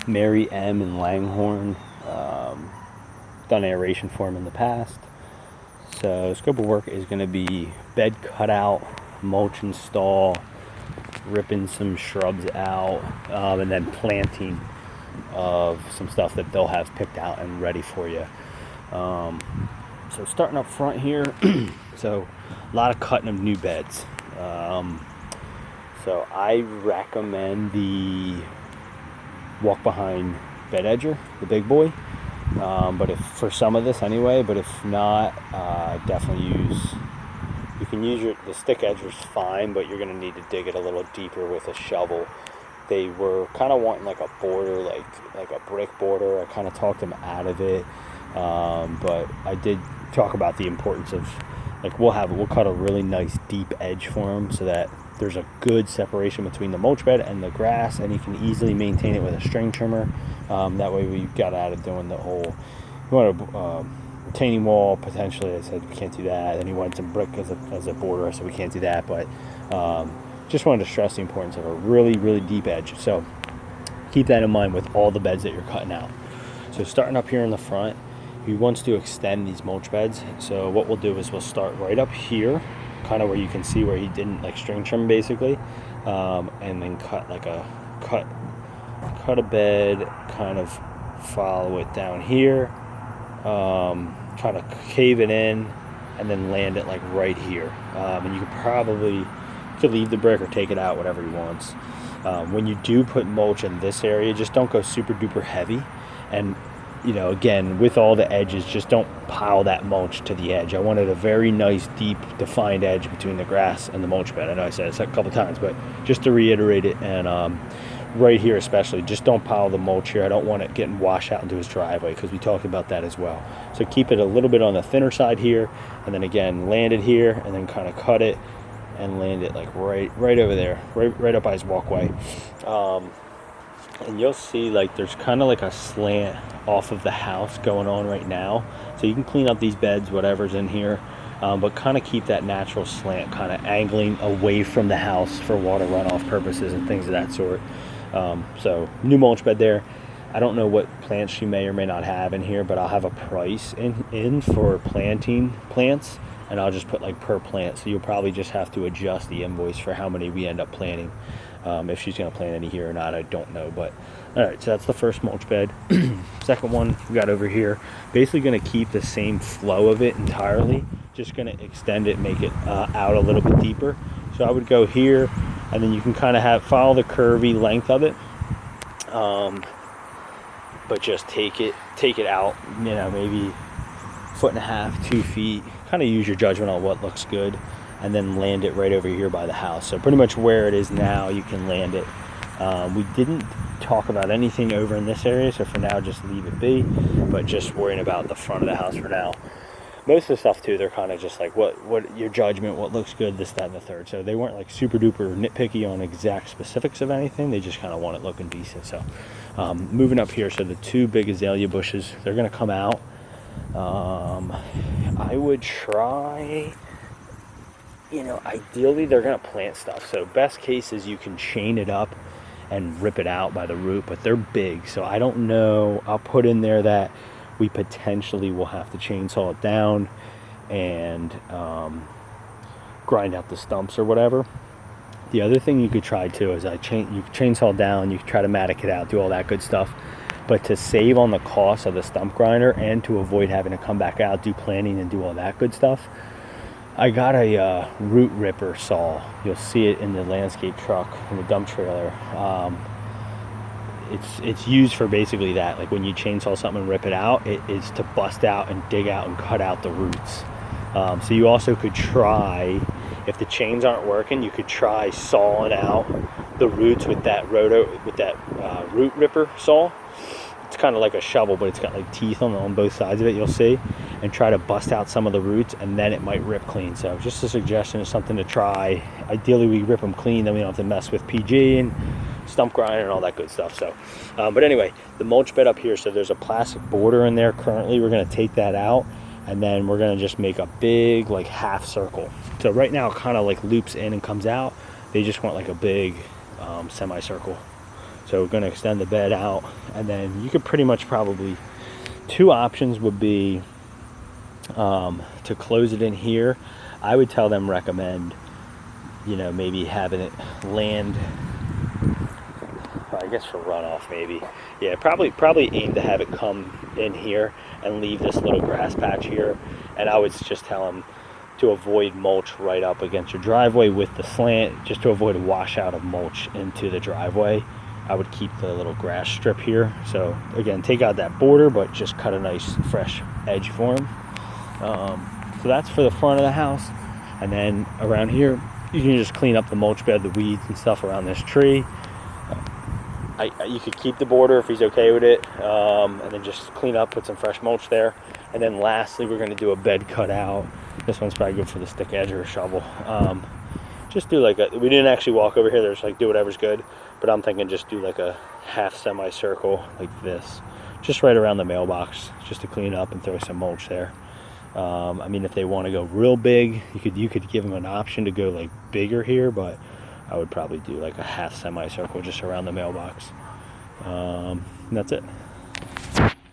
Mary M and Langhorne. Done aeration for them in the past. So scope of work is going to be bed cutout, mulch install, ripping some shrubs out, and then planting of some stuff that they'll have picked out and ready for you. So starting up front here, so a lot of cutting of new beds. So I recommend the walk behind bed edger, the big boy. But if for some of this anyway, but if not, definitely you can use the stick edger's fine, but you're going to need to dig it a little deeper with a shovel. They were kind of wanting like a border, like a brick border. I kind of talked them out of it, but I did talk about the importance of, like, we'll cut a really nice deep edge for them so that there's a good separation between the mulch bed and the grass, and you can easily maintain it with a string trimmer. That way we got out of doing the whole, you want a retaining wall potentially. I said we can't do that. Then he wanted some brick as a border. I said we can't do that, but just wanted to stress the importance of a really, really deep edge. So keep that in mind with all the beds that you're cutting out. So starting up here in the front, he wants to extend these mulch beds. So what we'll do is we'll start right up here, kind of where you can see where he didn't like string trim basically, and then cut a bed, kind of follow it down here, kind of cave it in, and then land it like right here. And you could leave the brick or take it out, whatever he wants. When you do put mulch in this area, just don't go super duper heavy. And again, with all the edges, just don't pile that mulch to the edge. I wanted a very nice, deep, defined edge between the grass and the mulch bed. I know I said it a couple times, but just to reiterate it, and right here especially, just don't pile the mulch here. I don't want it getting washed out into his driveway, because we talked about that as well. So keep it a little bit on the thinner side here, and then again, land it here, and then kind of cut it and land it like right over there, right up by his walkway. And you'll see like there's kind of like a slant off of the house going on right now, so you can clean up these beds, whatever's in here, but kind of keep that natural slant kind of angling away from the house for water runoff purposes and things of that sort. So new mulch bed there. I don't know what plants she may or may not have in here, but I'll have a price in for planting plants, and I'll just put like per plant, so you'll probably just have to adjust the invoice for how many we end up planting. If she's going to plant any here or not, I don't know. But all right, so that's the first mulch bed. Second one we got over here, basically going to keep the same flow of it entirely, just going to extend it, make it out a little bit deeper. So I would go here, and then you can kind of follow the curvy length of it, but just take it out, maybe 1.5 feet, 2 feet, kind of use your judgment on what looks good, and then land it right over here by the house. So pretty much where it is now, you can land it. We didn't talk about anything over in this area, so for now just leave it be, but just worrying about the front of the house for now. Most of the stuff too, they're kind of just like what your judgment, what looks good, this, that, and the third. So they weren't like super duper nitpicky on exact specifics of anything. They just kind of want it looking decent. So moving up here, so the two big azalea bushes, they're going to come out. I would try, ideally they're going to plant stuff. So best case is you can chain it up and rip it out by the root, but they're big. So I don't know. I'll put in there that we potentially will have to chainsaw it down and grind out the stumps or whatever. The other thing you could try too is you chainsaw down, you could try to mattock it out, do all that good stuff. But to save on the cost of the stump grinder and to avoid having to come back out, do planting and do all that good stuff, I got a root ripper saw. You'll see it in the landscape truck, in the dump trailer. It's used for basically that. Like when you chainsaw something and rip it out, it is to bust out and dig out and cut out the roots. So you also could try, if the chains aren't working, you could try sawing out the roots with that root ripper saw. It's kind of like a shovel, but it's got like teeth on both sides of it, you'll see, and try to bust out some of the roots, and then it might rip clean. So just a suggestion, is something to try. Ideally we rip them clean, then we don't have to mess with PG and stump grinder and all that good stuff. So but anyway, the mulch bed up here, so there's a plastic border in there currently. We're going to take that out, and then we're going to just make a big like half circle. So right now it kind of like loops in and comes out. They just want like a big semicircle So we're going to extend the bed out, and then you could pretty much probably, two options would be to close it in here. I would tell them recommend, you know, maybe having it land, I guess for runoff maybe. Yeah, probably aim to have it come in here and leave this little grass patch here. And I would just tell them to avoid mulch right up against your driveway with the slant, just to avoid a washout of mulch into the driveway. I would keep the little grass strip here. So again, take out that border, but just cut a nice fresh edge for them. So that's for the front of the house. And then around here, you can just clean up the mulch bed, the weeds and stuff around this tree. You could keep the border if he's okay with it, and then just clean up, put some fresh mulch there. And then lastly, we're going to do a bed cutout. This one's probably good for the stick edge or a shovel. Just do like we didn't actually walk over here, there's like do whatever's good, but I'm thinking just do like a half semicircle like this, just right around the mailbox, just to clean up and throw some mulch there. I mean, if they want to go real big, you could give them an option to go like bigger here, but I would probably do like a half semicircle just around the mailbox. And that's it.